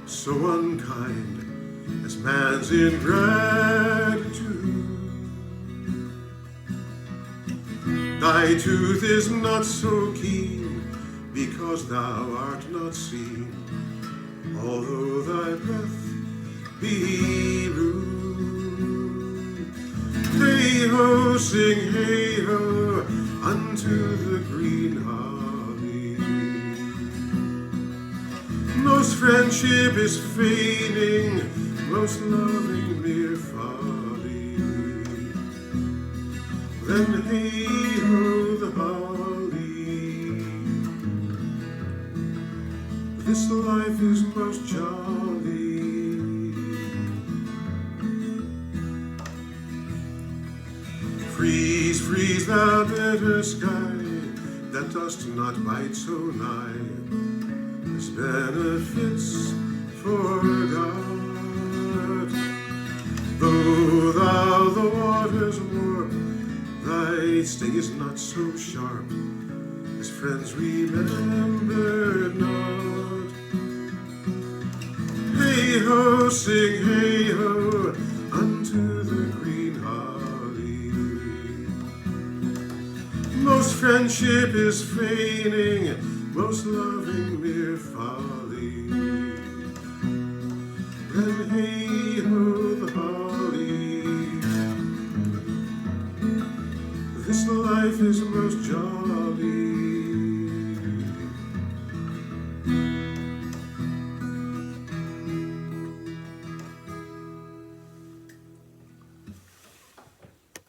so unkind as man's ingratitude. Thy tooth is not so keen, because thou art not seen, although thy breath be rude. Hey-ho, sing hey-ho, unto the green holly. Most friendship is feigning, most loving mere folly. Then hey-ho, the holly. This life is most jolly. Freeze, freeze, thou bitter sky, that dost not bite so nigh. His benefits forgot. Though thou the waters warp, thy sting is not so sharp. His friends remembered not. Hey-ho, sing hey-ho, unto the green holly. Most friendship is feigning, most loving mere folly. Then hey-ho, the holly. This life is most jolly.